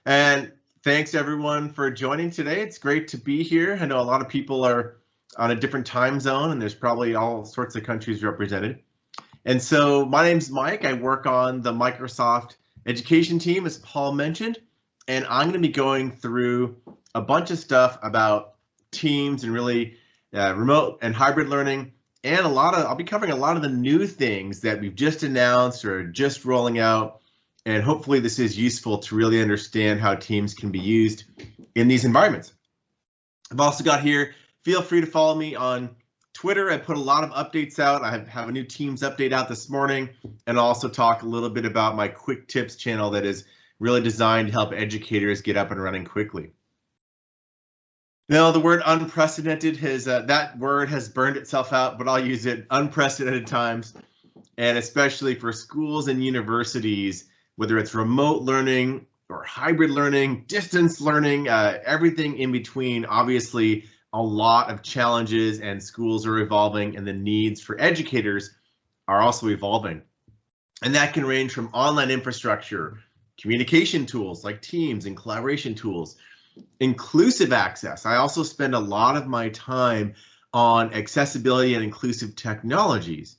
And thanks everyone for joining today. It's great to be here. I know a lot of people are on a different time zone and there's probably all sorts of countries represented. And so my name's Mike. I work on the Microsoft education team, as Paul mentioned, and I'm going to be going through a bunch of stuff about teams and really remote and hybrid learning, and I'll be covering a lot of the new things that we've just announced or just rolling out. And hopefully this is useful to really understand how teams can be used in these environments. I've also got here, feel free to follow me on Twitter. I put a lot of updates out. I have a new Teams update out this morning, and I'll also talk a little bit about my quick tips channel that is really designed to help educators get up and running quickly. Now, the word unprecedented that word has burned itself out, but I'll use it unprecedented times, and especially for schools and universities, whether it's remote learning or hybrid learning, distance learning, everything in between. Obviously, a lot of challenges, and schools are evolving, and the needs for educators are also evolving. And that can range from online infrastructure, communication tools like Teams and collaboration tools, inclusive access. I also spend a lot of my time on accessibility and inclusive technologies.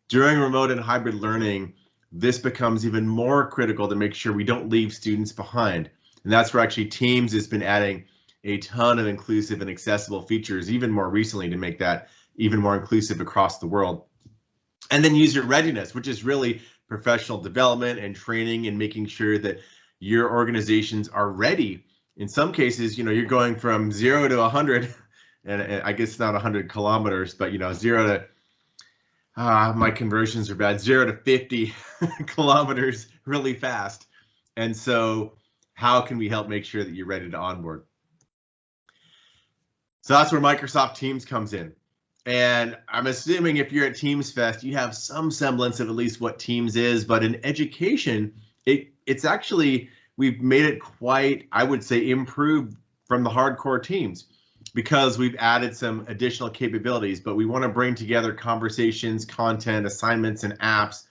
During remote and hybrid learning, this becomes even more critical to make sure we don't leave students behind. And that's where actually Teams has been adding a ton of inclusive and accessible features even more recently to make that even more inclusive across the world. And then user readiness, which is really professional development and training and making sure that your organizations are ready. In some cases, you're going from 0 to 100, and I guess not 100 kilometers, but 0 to my conversions are bad, 0 to 50 kilometers really fast. And so how can we help make sure that you're ready to onboard? So that's where Microsoft Teams comes in. And I'm assuming if you're at Teams Fest, you have some semblance of at least what Teams is, but in education, it's actually, we've made it quite, I would say, improved from the hardcore Teams, because we've added some additional capabilities, but we want to bring together conversations, content, assignments, and apps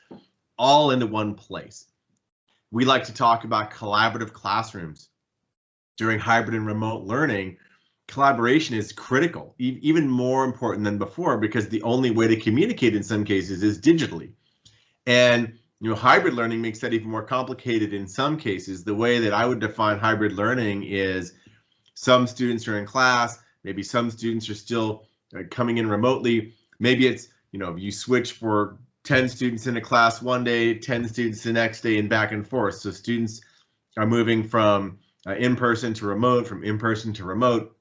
all into one place. We like to talk about collaborative classrooms. During hybrid and remote learning, collaboration is critical, even more important than before, because the only way to communicate in some cases is digitally. And hybrid learning makes that even more complicated in some cases. The way that I would define hybrid learning is some students are in class, maybe some students are still coming in remotely. Maybe it's, you switch for 10 students in a class one day, 10 students the next day, and back and forth. So students are moving from in-person to remote, from in-person to remote.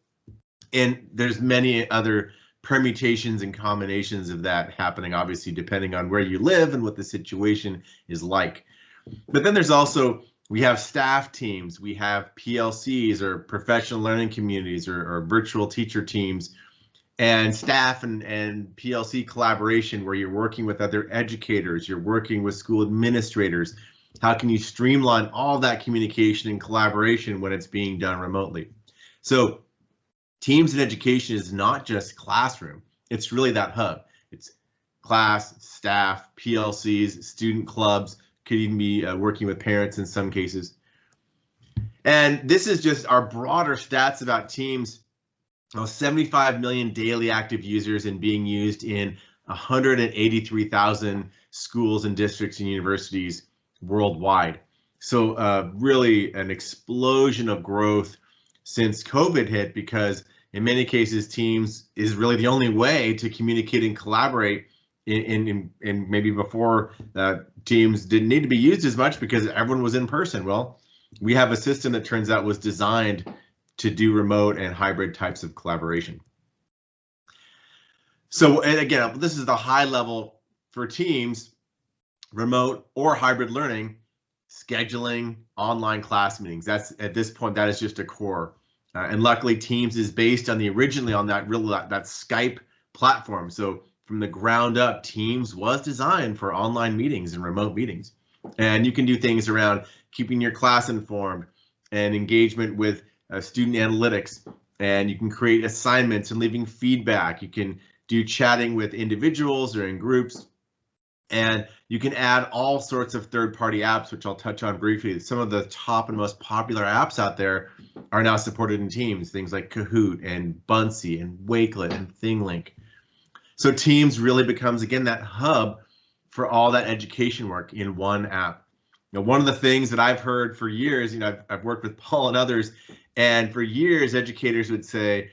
And there's many other permutations and combinations of that happening, obviously, depending on where you live and what the situation is like. But then there's also, we have staff teams, we have PLCs or professional learning communities or virtual teacher teams, and staff and PLC collaboration where you're working with other educators, you're working with school administrators. How can you streamline all that communication and collaboration when it's being done remotely? So Teams in education is not just classroom, it's really that hub. It's class, staff, PLCs, student clubs, could even be working with parents in some cases. And this is just our broader stats about Teams. 75 million daily active users and being used in 183,000 schools and districts and universities worldwide. So really an explosion of growth since COVID hit, because in many cases Teams is really the only way to communicate and collaborate in maybe before Teams didn't need to be used as much because everyone was in person. Well, we have a system that turns out was designed to do remote and hybrid types of collaboration. So, and again, this is the high level for Teams, remote or hybrid learning, scheduling online class meetings. That's at this point, that is just a core. And luckily Teams is based on originally on that Skype platform. So from the ground up, Teams was designed for online meetings and remote meetings. And you can do things around keeping your class informed and engagement with student analytics, and you can create assignments and leaving feedback. You can do chatting with individuals or in groups. And you can add all sorts of third-party apps, which I'll touch on briefly. Some of the top and most popular apps out there are now supported in Teams, things like Kahoot and Buncee and Wakelet and ThingLink. So Teams really becomes, again, that hub for all that education work in one app. One of the things that I've heard for years, I've worked with Paul and others, and for years, educators would say,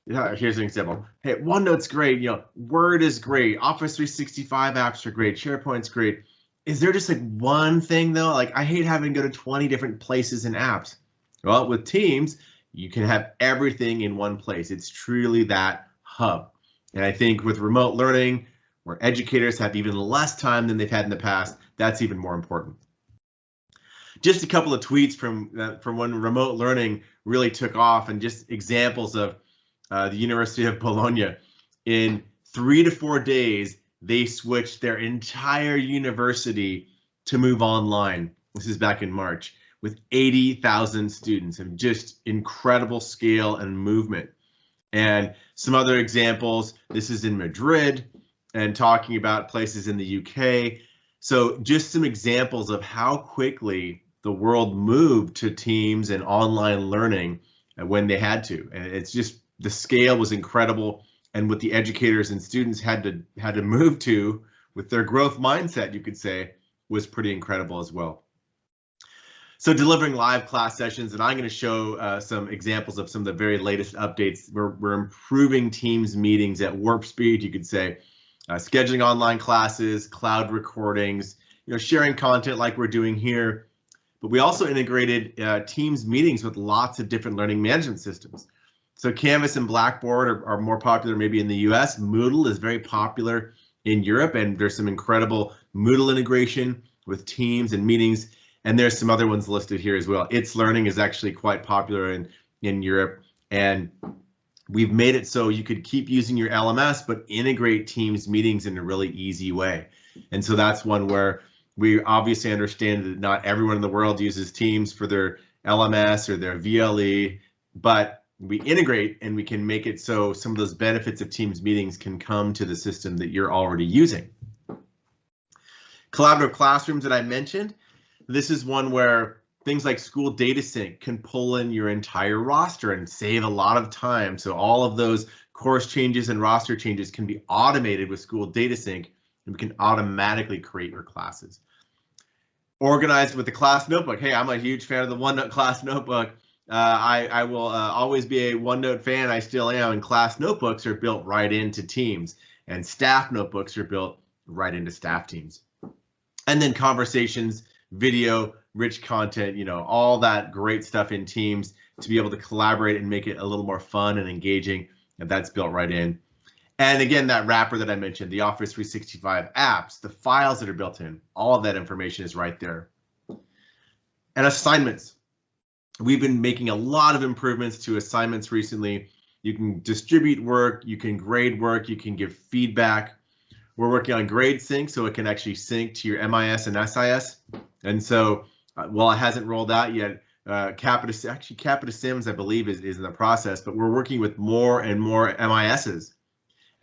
here's an example. Hey, OneNote's great. Word is great. Office 365 apps are great. SharePoint's great. Is there just like one thing though? Like I hate having to go to 20 different places and apps. Well, with Teams, you can have everything in one place. It's truly that hub. And I think with remote learning, where educators have even less time than they've had in the past, that's even more important. Just a couple of tweets from when remote learning really took off, and just examples of the University of Bologna. In 3 to 4 days, they switched their entire university to move online. This is back in March, with 80,000 students, and just incredible scale and movement. And some other examples, this is in Madrid, and talking about places in the UK. So just some examples of how quickly the world moved to Teams and online learning when they had to. And it's just, the scale was incredible, and what the educators and students had to move to with their growth mindset, you could say, was pretty incredible as well. So delivering live class sessions, and I'm going to show some examples of some of the very latest updates. We're improving Teams meetings at warp speed, you could say, scheduling online classes, cloud recordings, sharing content like we're doing here. But we also integrated Teams meetings with lots of different learning management systems. So Canvas and Blackboard are more popular maybe in the US. Moodle is very popular in Europe, and there's some incredible Moodle integration with Teams and meetings. And there's some other ones listed here as well. It's Learning is actually quite popular in Europe. And we've made it so you could keep using your LMS, but integrate Teams meetings in a really easy way. And so that's one where we obviously understand that not everyone in the world uses Teams for their LMS or their VLE, but we integrate and we can make it so some of those benefits of Teams meetings can come to the system that you're already using. Collaborative classrooms that I mentioned, this is one where things like school data sync can pull in your entire roster and save a lot of time. So all of those course changes and roster changes can be automated with school data sync, and we can automatically create your classes. Organized with the class notebook. Hey, I'm a huge fan of the OneNote class notebook. I will always be a OneNote fan. I still am. And class notebooks are built right into Teams, and staff notebooks are built right into staff teams. And then conversations, video, rich content, all that great stuff in Teams to be able to collaborate and make it a little more fun and engaging. And that's built right in. And again, that wrapper that I mentioned, the Office 365 apps, the files that are built in, all of that information is right there. And assignments. We've been making a lot of improvements to assignments recently. You can distribute work, you can grade work, you can give feedback. We're working on grade sync so it can actually sync to your MIS and SIS. And so while it hasn't rolled out yet, Capita Sims, I believe, is in the process, but we're working with more and more MISs.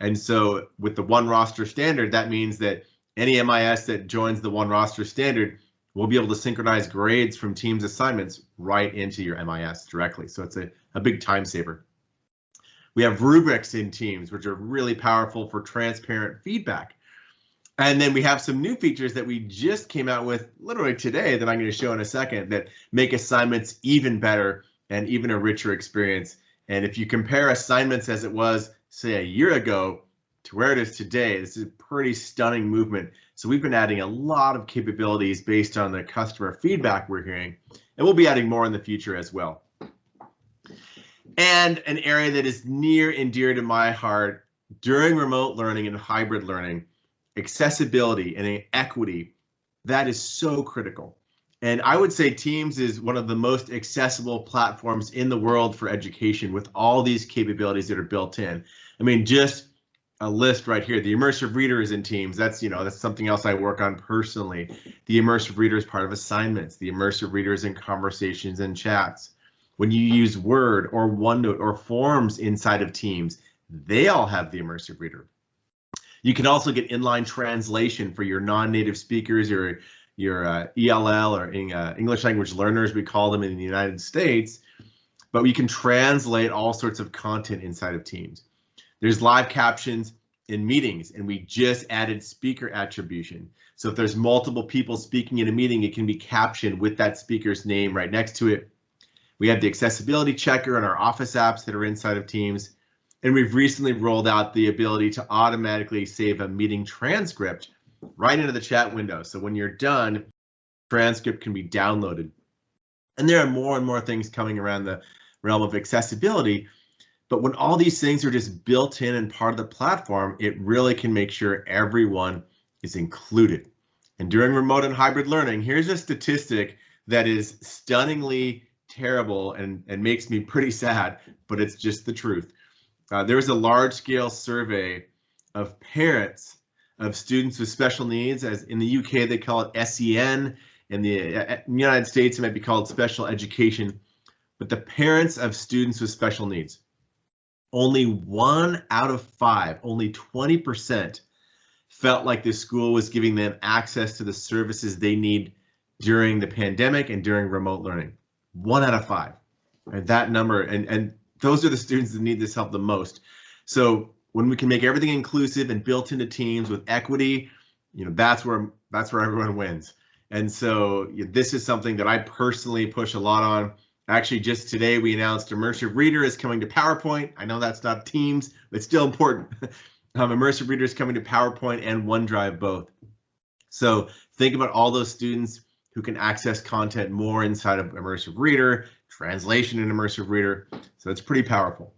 And so with the one roster standard, that means that any MIS that joins the one roster standard will be able to synchronize grades from Teams assignments right into your MIS directly. So it's a big time saver. We have rubrics in Teams, which are really powerful for transparent feedback. And then we have some new features that we just came out with literally today that I'm going to show in a second that make assignments even better and even a richer experience. And if you compare assignments as it was, say, a year ago to where it is today, this is a pretty stunning movement. So we've been adding a lot of capabilities based on the customer feedback we're hearing, and we'll be adding more in the future as well. And an area that is near and dear to my heart during remote learning and hybrid learning, accessibility and equity, that is so critical. And I would say Teams is one of the most accessible platforms in the world for education with all these capabilities that are built in. I mean, just a list right here. The immersive reader is in Teams. That's something else I work on personally. The immersive reader is part of assignments. The immersive reader is in conversations and chats. When you use Word or OneNote or Forms inside of Teams, they all have the immersive reader. You can also get inline translation for your non-native speakers, your ELL or English language learners, we call them in the United States, but we can translate all sorts of content inside of Teams. There's live captions in meetings, and we just added speaker attribution. So if there's multiple people speaking in a meeting, it can be captioned with that speaker's name right next to it. We have the accessibility checker on our Office apps that are inside of Teams. And we've recently rolled out the ability to automatically save a meeting transcript right into the chat window. So when you're done, transcript can be downloaded. And there are more and more things coming around the realm of accessibility. But when all these things are just built in and part of the platform, it really can make sure everyone is included. And during remote and hybrid learning, here's a statistic that is stunningly terrible and makes me pretty sad, but it's just the truth. There was a large-scale survey of parents of students with special needs, as in the UK they call it SEN, in the United States it might be called special education, but the parents of students with special needs, only 1 out of 5, only 20% felt like the school was giving them access to the services they need during the pandemic and during remote learning. 1 out of 5, and that number, and those are the students that need this help the most. So when we can make everything inclusive and built into Teams with equity, that's where everyone wins. And so this is something that I personally push a lot on. Actually, just today we announced Immersive Reader is coming to PowerPoint. I know that's not Teams, but it's still important. Immersive Reader is coming to PowerPoint and OneDrive both. So think about all those students who can access content more inside of Immersive Reader, translation in Immersive Reader. So it's pretty powerful.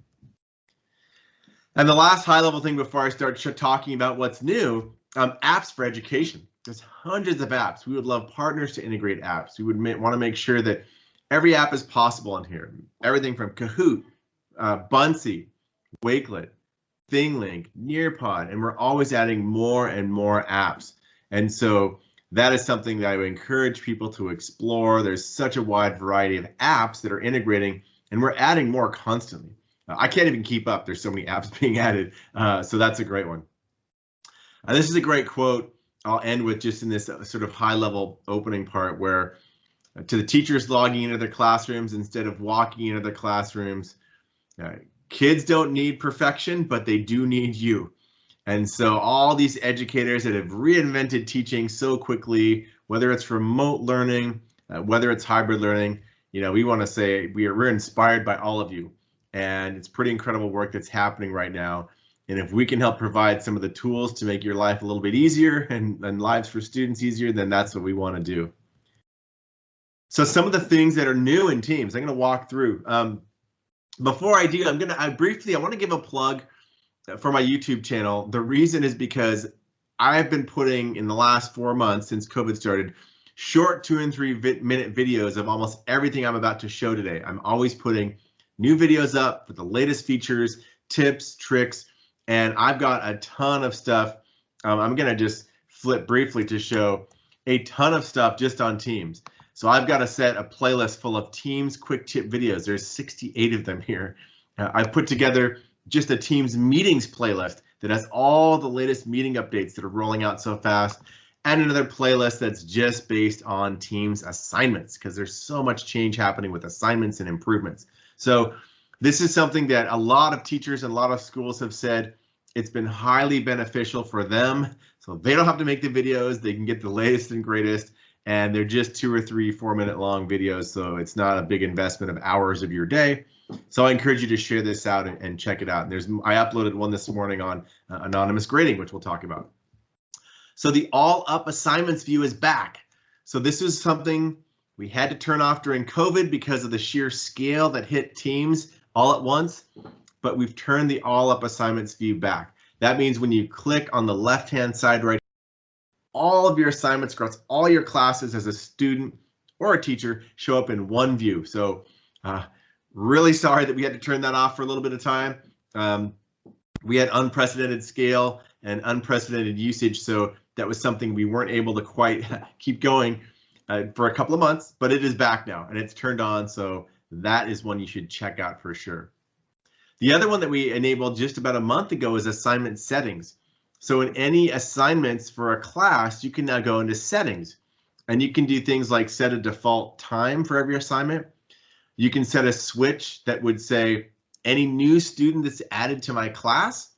And the last high level thing before I start talking about what's new, apps for education. There's hundreds of apps. We would love partners to integrate apps. We would want to make sure that every app is possible in here. Everything from Kahoot, Buncee, Wakelet, ThingLink, Nearpod, and we're always adding more and more apps. And so that is something that I would encourage people to explore. There's such a wide variety of apps that are integrating, and we're adding more constantly. I can't even keep up. There's so many apps being added. So that's a great one. This is a great quote. I'll end with just in this sort of high level opening part where to the teachers logging into their classrooms instead of walking into their classrooms, kids don't need perfection, but they do need you. And so all these educators that have reinvented teaching so quickly, whether it's remote learning, whether it's hybrid learning, we want to say we're inspired by all of you. And it's pretty incredible work that's happening right now. And if we can help provide some of the tools to make your life a little bit easier and lives for students easier, then that's what we want to do. So some of the things that are new in Teams, I'm going to walk through. Before I do, I want to give a plug for my YouTube channel. The reason is because I've been putting in the last 4 months since COVID started, short 2 and 3 minute videos of almost everything I'm about to show today. I'm always putting new videos up with the latest features, tips, tricks, and I've got a ton of stuff. I'm going to just flip briefly to show a ton of stuff just on Teams. So I've got a playlist full of Teams quick tip videos. There's 68 of them here. I've put together just a Teams meetings playlist that has all the latest meeting updates that are rolling out so fast, and another playlist that's just based on Teams assignments because there's so much change happening with assignments and improvements. So this is something that a lot of teachers and a lot of schools have said it's been highly beneficial for them. So they don't have to make the videos, they can get the latest and greatest, and they're just 2 or 3 4-minute long videos. So it's not a big investment of hours of your day. So I encourage you to share this out and check it out. And I uploaded one this morning on anonymous grading, which we'll talk about. So the all up assignments view is back. So this is something we had to turn off during COVID because of the sheer scale that hit Teams all at once, but we've turned the all up assignments view back. That means when you click on the left-hand side right, all of your assignments across all your classes as a student or a teacher show up in one view. So really sorry that we had to turn that off for a little bit of time. We had unprecedented scale and unprecedented usage, so that was something we weren't able to quite keep going for a couple of months, but it is back now and it's turned on, so that is one you should check out for sure. The other one that we enabled just about a month ago is assignment settings. So in any assignments for a class, you can now go into settings, and you can do things like set a default time for every assignment. You can set a switch that would say any new student that's added to my class,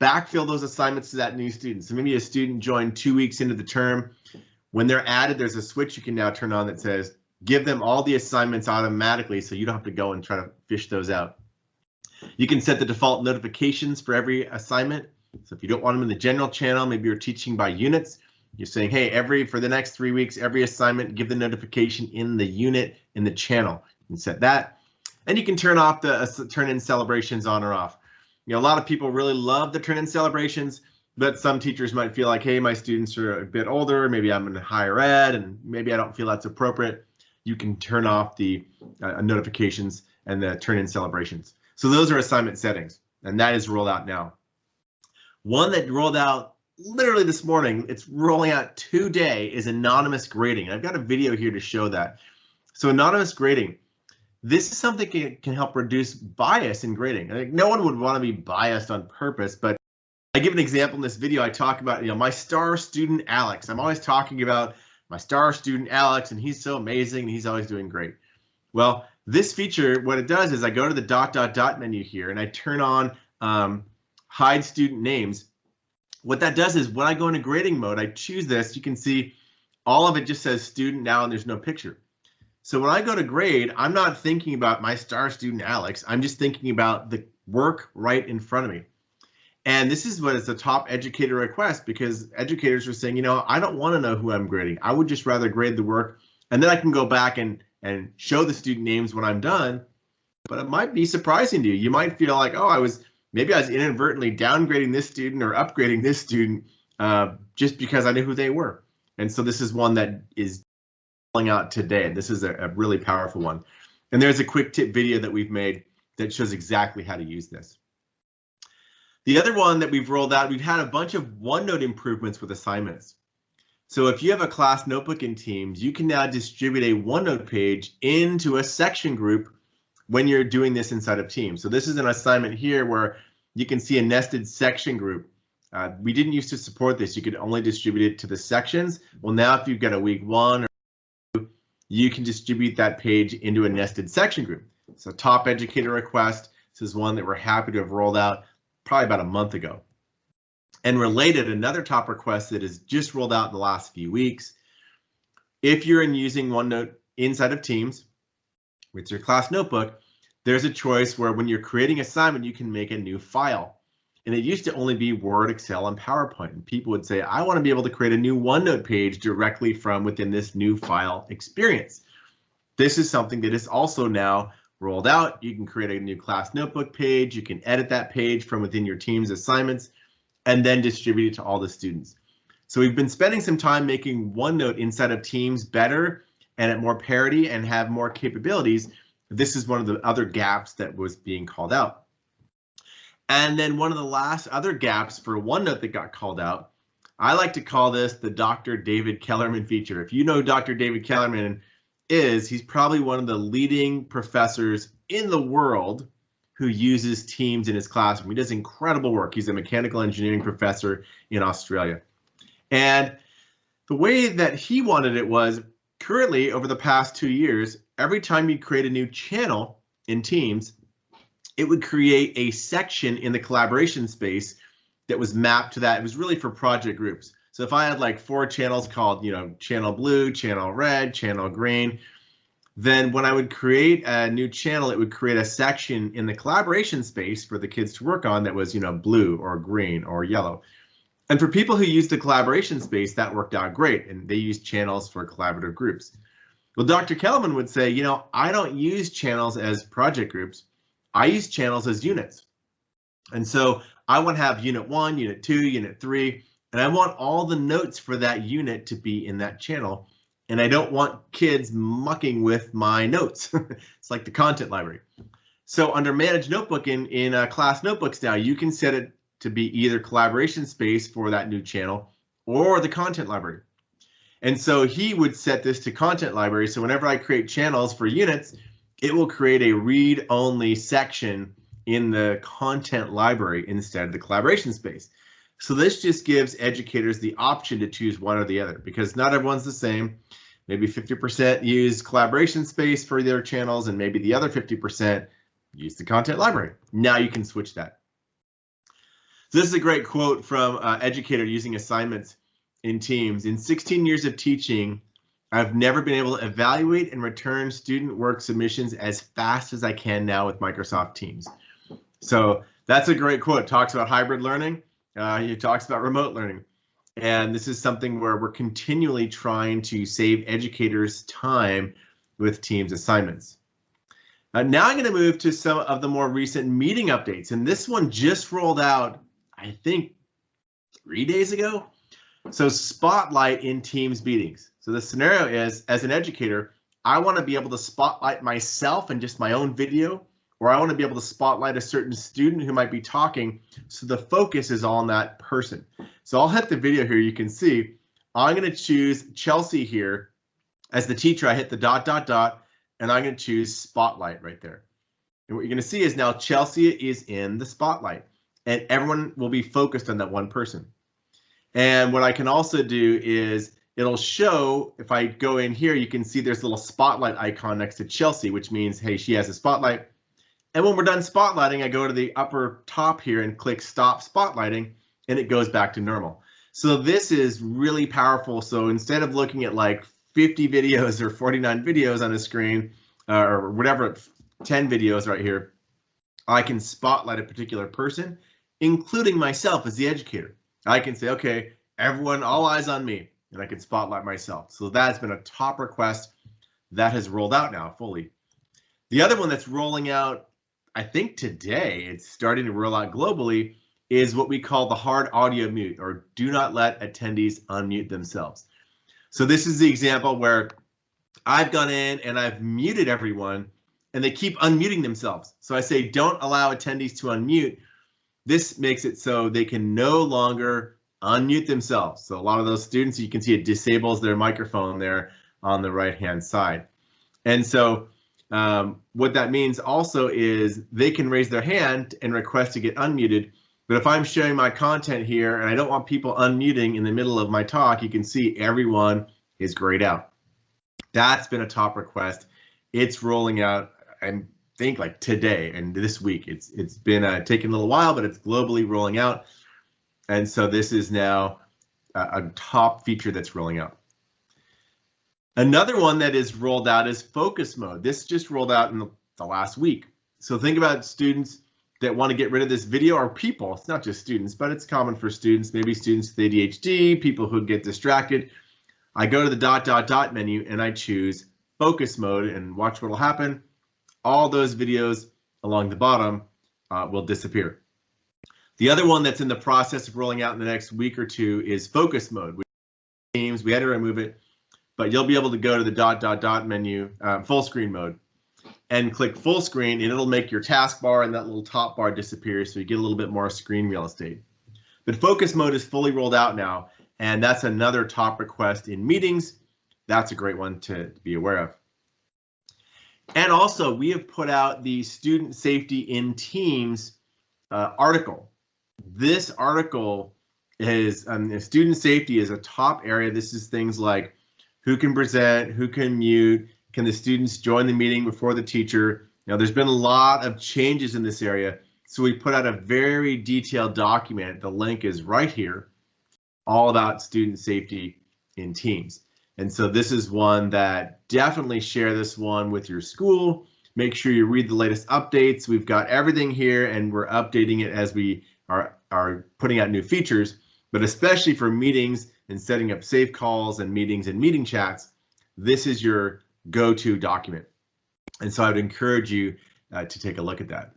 backfill those assignments to that new student. So maybe a student joined 2 weeks into the term. When they're added, there's a switch you can now turn on that says give them all the assignments automatically, so you don't have to go and try to fish those out. You can set the default notifications for every assignment. So if you don't want them in the general channel, maybe you're teaching by units, you're saying, hey, for the next 3 weeks, every assignment, give the notification in the unit in the channel. You can set that. And you can turn off the turn-in celebrations on or off. You know, a lot of people really love the turn-in celebrations, but some teachers might feel like, hey, my students are a bit older, maybe I'm in higher ed, and maybe I don't feel that's appropriate. You can turn off the notifications and the turn-in celebrations. So those are assignment settings, and that is rolled out now. One that rolled out literally this morning, it's rolling out today, is anonymous grading. I've got a video here to show that. So anonymous grading, this is something that can help reduce bias in grading. I think no one would want to be biased on purpose, but I give an example in this video. I talk about, my star student Alex. I'm always talking about my star student Alex, and he's so amazing, and he's always doing great. Well, this feature, what it does is I go to the ... menu here, and I turn on hide student names. What that does is when I go into grading mode, I choose this. You can see all of it just says student now, and there's no picture. So when I go to grade, I'm not thinking about my star student Alex. I'm just thinking about the work right in front of me. And this is what is a top educator request, because educators are saying, I don't want to know who I'm grading. I would just rather grade the work, and then I can go back and show the student names when I'm done. But it might be surprising to you. You might feel like, maybe I was inadvertently downgrading this student or upgrading this student just because I knew who they were. And so this is one that is rolling out today. This is a really powerful one. And there's a quick tip video that we've made that shows exactly how to use this. The other one that we've rolled out, we've had a bunch of OneNote improvements with assignments. So if you have a class notebook in Teams, you can now distribute a OneNote page into a section group when you're doing this inside of Teams. So this is an assignment here where you can see a nested section group. We didn't used to support this. You could only distribute it to the sections. Well, now if you've got a week 1 or 2, you can distribute that page into a nested section group. So top educator request. This is one that we're happy to have rolled out probably about a month ago. And related, another top request that is just rolled out in the last few weeks. If you're using OneNote inside of Teams with your class notebook, there's a choice where when you're creating assignment, you can make a new file. And it used to only be Word, Excel, and PowerPoint. And people would say, I want to be able to create a new OneNote page directly from within this new file experience. This is something that is also now rolled out. You can create a new class notebook page. You can edit that page from within your Teams assignments and then distribute it to all the students. So we've been spending some time making OneNote inside of Teams better and at more parity and have more capabilities. This is one of the other gaps that was being called out. And then one of the last other gaps for OneNote that got called out, I like to call this the Dr. David Kellerman feature. If you know Dr. David Kellerman he's probably one of the leading professors in the world who uses Teams in his classroom. He does incredible work. He's a mechanical engineering professor in Australia. And the way that he wanted it was currently over the past 2 years, every time you create a new channel in Teams, it would create a section in the collaboration space that was mapped to that. It was really for project groups. So if I had like 4 channels called, channel blue, channel red, channel green, then when I would create a new channel, it would create a section in the collaboration space for the kids to work on that was, blue or green or yellow. And for people who use the collaboration space, that worked out great. And they use channels for collaborative groups. Well, Dr. Kellerman would say, I don't use channels as project groups. I use channels as units. And so I want to have unit 1, unit 2, unit 3, and I want all the notes for that unit to be in that channel. And I don't want kids mucking with my notes. It's like the content library. So under Manage Notebook in Class Notebooks now, you can set it to be either collaboration space for that new channel or the content library. And so he would set this to content library. So whenever I create channels for units, it will create a read-only section in the content library instead of the collaboration space. So this just gives educators the option to choose one or the other, because not everyone's the same. Maybe 50% use collaboration space for their channels, and maybe the other 50% use the content library. Now you can switch that. So this is a great quote from educator using assignments in Teams. In 16 years of teaching, I've never been able to evaluate and return student work submissions as fast as I can now with Microsoft Teams. So that's a great quote. It talks about hybrid learning. He talks about remote learning. And this is something where we're continually trying to save educators time with Teams assignments. Now I'm going to move to some of the more recent meeting updates. And this one just rolled out, I think, 3 days ago. So Spotlight in Teams meetings. So the scenario is, as an educator, I want to be able to spotlight myself and just my own video, or I want to be able to spotlight a certain student who might be talking, so the focus is on that person. So I'll hit the video here. You can see I'm going to choose Chelsea here. As the teacher, I hit the ... and I'm going to choose Spotlight right there. And what you're going to see is now Chelsea is in the spotlight, and everyone will be focused on that one person. And what I can also do is it'll show, if I go in here, you can see there's a little spotlight icon next to Chelsea, which means, hey, she has a spotlight. And when we're done spotlighting, I go to the upper top here and click Stop Spotlighting, and it goes back to normal. So this is really powerful. So instead of looking at like 50 videos or 49 videos on a screen, or whatever, 10 videos right here, I can spotlight a particular person, including myself as the educator. I can say, okay, everyone, all eyes on me, and I can spotlight myself. So that's been a top request that has rolled out now fully. The other one that's rolling out, I think today, it's starting to roll out globally, is what we call the hard audio mute, or do not let attendees unmute themselves. So this is the example where I've gone in and I've muted everyone and they keep unmuting themselves. So I say, don't allow attendees to unmute. This makes it so they can no longer unmute themselves. So a lot of those students, you can see it disables their microphone there on the right-hand side. And so what that means also is they can raise their hand and request to get unmuted. But if I'm sharing my content here and I don't want people unmuting in the middle of my talk, you can see everyone is grayed out. That's been a top request. It's rolling out, I think, like today and this week. It's been taking a little while, but it's globally rolling out. And so this is now a top feature that's rolling out. Another one that is rolled out is focus mode. This just rolled out in the last week. So think about students that want to get rid of this video, or people. It's not just students, but it's common for students, maybe students with ADHD, people who get distracted. I go to the ... menu and I choose focus mode, and watch what will happen. All those videos along the bottom will disappear. The other one that's in the process of rolling out in the next week or two is focus mode. Teams, we had to remove it, but you'll be able to go to the ... menu, full screen mode, and click full screen, and it'll make your taskbar and that little top bar disappear, so you get a little bit more screen real estate. But focus mode is fully rolled out now, and that's another top request in meetings. That's a great one to be aware of. And also, we have put out the Student Safety in Teams article. This article is student safety is a top area. This is things like who can present, who can mute, can the students join the meeting before the teacher? Now, there's been a lot of changes in this area, so we put out a very detailed document. The link is right here, all about student safety in Teams. And so this is one that definitely share this one with your school. Make sure you read the latest updates. We've got everything here, and we're updating it as we are putting out new features, but especially for meetings and setting up safe calls and meetings and meeting chats, this is your go-to document. And so I would encourage you to take a look at that.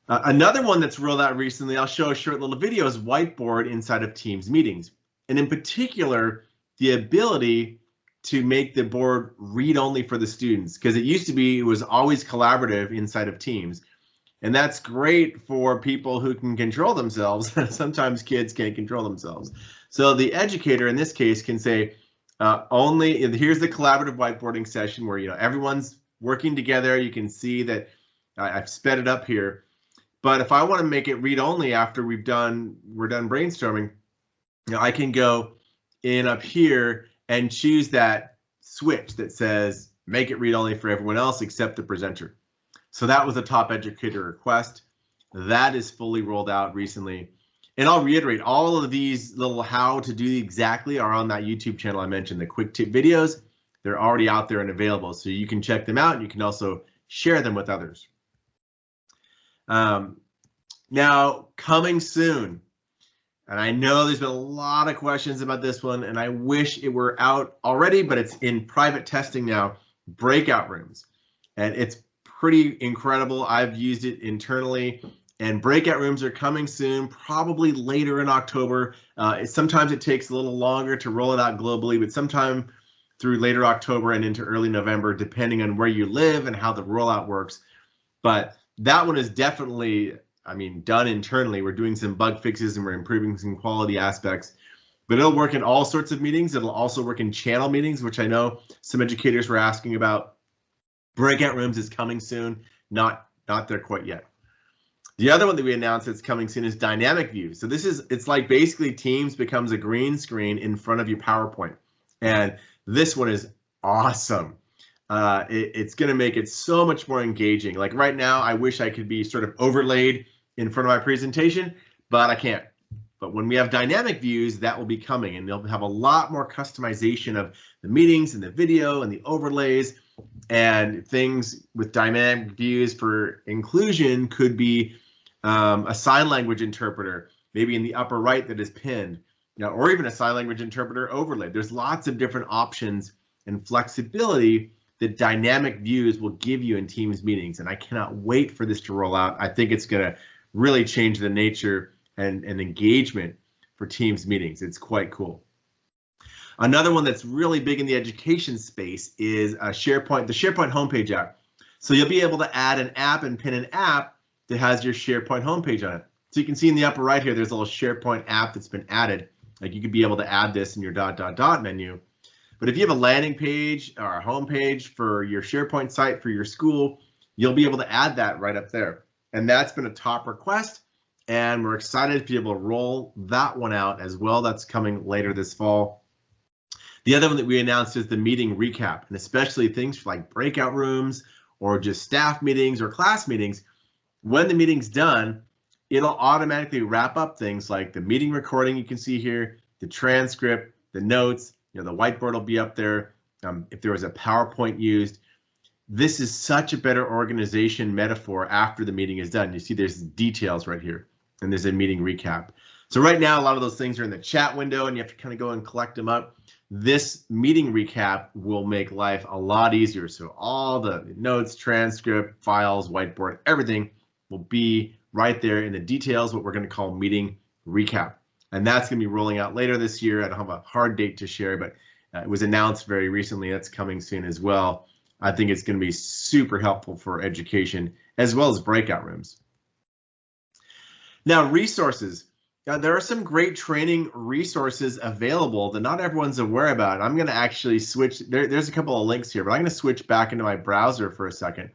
Another one that's rolled out recently, I'll show a short little video, is Whiteboard inside of Teams meetings. And in particular, the ability to make the board read-only for the students, because it was always collaborative inside of Teams. And that's great for people who can control themselves. Sometimes kids can't control themselves. So the educator in this case can say, here's the collaborative whiteboarding session where everyone's working together. You can see that I've sped it up here. But if I want to make it read only after we're done brainstorming, I can go in up here and choose that switch that says make it read only for everyone else except the presenter. So that was a top educator request. That is fully rolled out recently. And I'll reiterate, all of these little how to do exactly are on that YouTube channel I mentioned, the quick tip videos. They're already out there and available, so you can check them out, and you can also share them with others. Now, coming soon, and I know there's been a lot of questions about this one, and I wish it were out already, but it's in private testing now, breakout rooms. And it's pretty incredible. I've used it internally, and breakout rooms are coming soon, probably later in October. Sometimes it takes a little longer to roll it out globally, but sometime through later October and into early November, depending on where you live and how the rollout works. But that one is definitely, done internally. We're doing some bug fixes and we're improving some quality aspects, but it'll work in all sorts of meetings. It'll also work in channel meetings, which I know some educators were asking about. Breakout rooms is coming soon, not there quite yet. The other one that we announced that's coming soon is dynamic views. So it's like basically Teams becomes a green screen in front of your PowerPoint. And this one is awesome. It's going to make it so much more engaging. Like right now, I wish I could be sort of overlaid in front of my presentation, but I can't. But when we have dynamic views, that will be coming, and they'll have a lot more customization of the meetings and the video and the overlays, and things with dynamic views for inclusion could be a sign language interpreter, maybe in the upper right that is pinned, or even a sign language interpreter overlay. There's lots of different options and flexibility that dynamic views will give you in Teams meetings, and I cannot wait for this to roll out. I think it's going to really change the nature and engagement for Teams meetings. It's quite cool. Another one that's really big in the education space is SharePoint, the SharePoint homepage app. So you'll be able to add an app and pin an app that has your SharePoint homepage on it. So you can see in the upper right here, there's a little SharePoint app that's been added. Like you could be able to add this in your ... menu. But if you have a landing page or a home page for your SharePoint site for your school, you'll be able to add that right up there. And that's been a top request, and we're excited to be able to roll that one out as well. That's coming later this fall. The other one that we announced is the meeting recap, and especially things like breakout rooms or just staff meetings or class meetings. When the meeting's done, it'll automatically wrap up things like the meeting recording you can see here, the transcript, the notes, the whiteboard will be up there. If there was a PowerPoint used, this is such a better organization metaphor after the meeting is done. You see there's details right here, and there's a meeting recap. So right now, a lot of those things are in the chat window, and you have to kind of go and collect them up. This meeting recap will make life a lot easier. So all the notes, transcript, files, whiteboard, everything will be right there in the details, what we're going to call meeting recap. And that's going to be rolling out later this year. I don't have a hard date to share, but it was announced very recently. That's coming soon as well. I think it's going to be super helpful for education as well as breakout rooms. Now, resources. There are some great training resources available that not everyone's aware about. I'm going to actually switch. There's a couple of links here, but I'm going to switch back into my browser for a second.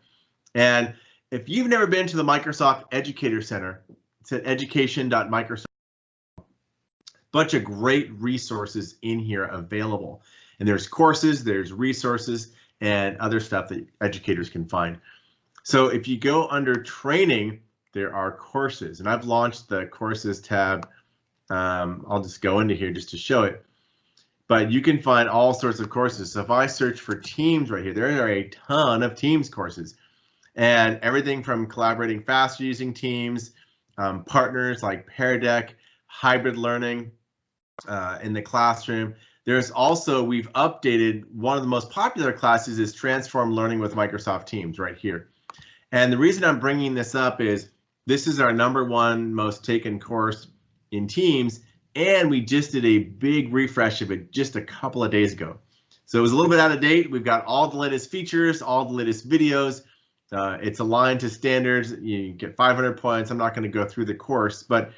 And if you've never been to the Microsoft Educator Center, it's at education.microsoft. Bunch of great resources in here available. And there's courses, there's resources, and other stuff that educators can find. So if you go under training, there are courses, and I've launched the courses tab. I'll just go into here just to show it, but you can find all sorts of courses. So if I search for Teams right here, there are a ton of Teams courses, and everything from collaborating faster using Teams, partners like Pear Deck, hybrid learning in the classroom. There's also, we've updated one of the most popular classes is Transform Learning with Microsoft Teams right here. And the reason I'm bringing this up is this is our #1 most taken course in Teams, and we just did a big refresh of it just a couple of days ago. So it was a little bit out of date. We've got all the latest features, all the latest videos. It's aligned to standards. You get 500 points. I'm not going to go through the course, but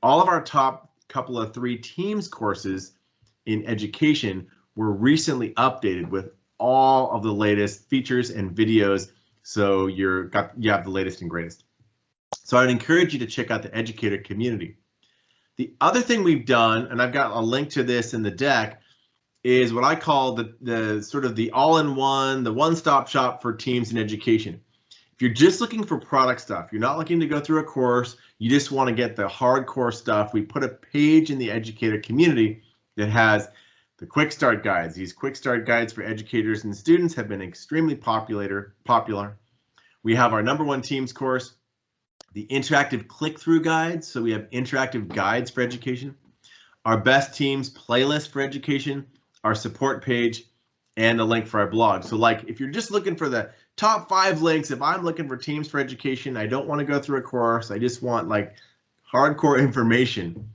all of our top couple of 3 Teams courses in education were recently updated with all of the latest features and videos. So you have the latest and greatest. So I'd encourage you to check out the educator community. The other thing we've done, and I've got a link to this in the deck, is what I call the sort of the all-in-one, the one-stop shop for teams in education. If you're just looking for product stuff, you're not looking to go through a course, you just want to get the hardcore stuff, we put a page in the educator community that has the quick start guides. These quick start guides for educators and students have been extremely popular. We have our #1 Teams course, the interactive click-through guides. So we have interactive guides for education, our best teams playlist for education, our support page, and a link for our blog. So like if you're just looking for the top 5 links, if I'm looking for teams for education, I don't want to go through a course, I just want like hardcore information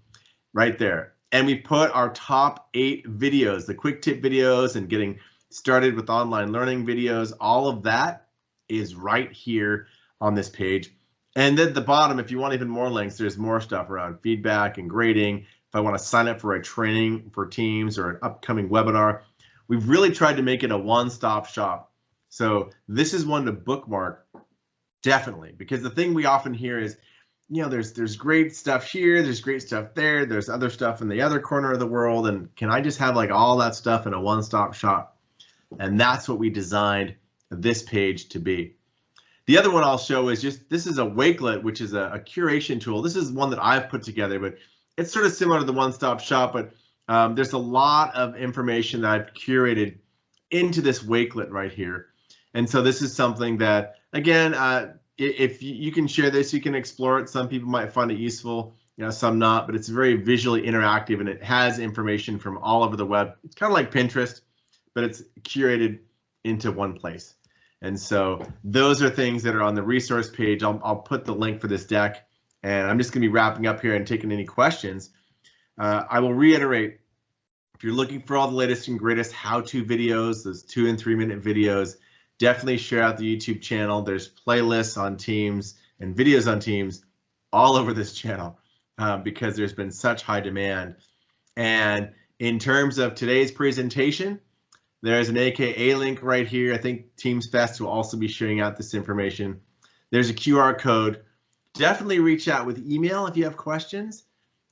right there. And we put our top 8 videos, the quick tip videos and getting started with online learning videos, all of that is right here on this page. And then at the bottom, if you want even more links, there's more stuff around feedback and grading. If I want to sign up for a training for teams or an upcoming webinar, we've really tried to make it a one-stop shop. So this is one to bookmark, definitely, because the thing we often hear is, you know, there's great stuff here, there's great stuff there, there's other stuff in the other corner of the world, and can I just have like all that stuff in a one-stop shop? And that's what we designed this page to be. The other one I'll show is just, this is a Wakelet, which is a curation tool. This is one that I've put together, but it's sort of similar to the one-stop shop, but there's a lot of information that I've curated into this Wakelet right here. And so this is something that, again, if you can share this, you can explore it. Some people might find it useful, you know, some not, but it's very visually interactive and it has information from all over the web. It's kind of like Pinterest, but it's curated into one place. And so those are things that are on the resource page. I'll put the link for this deck, and I'm just going to be wrapping up here and taking any questions. I will reiterate, if you're looking for all the latest and greatest how-to videos, those 2- and 3-minute videos, definitely share out the YouTube channel. There's playlists on Teams and videos on Teams all over this channel because there's been such high demand. And in terms of today's presentation, there's an AKA link right here. I think Teams Fest will also be sharing out this information. There's a QR code. Definitely reach out with email if you have questions.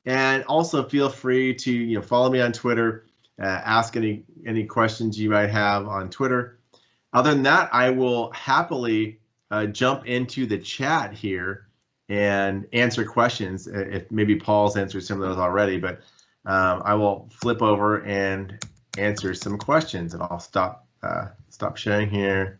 And also feel free to follow me on Twitter, ask any questions you might have on Twitter. Other than that, I will happily jump into the chat here and answer questions. If maybe Paul's answered some of those already, but I will flip over and answer some questions, and I'll stop sharing here.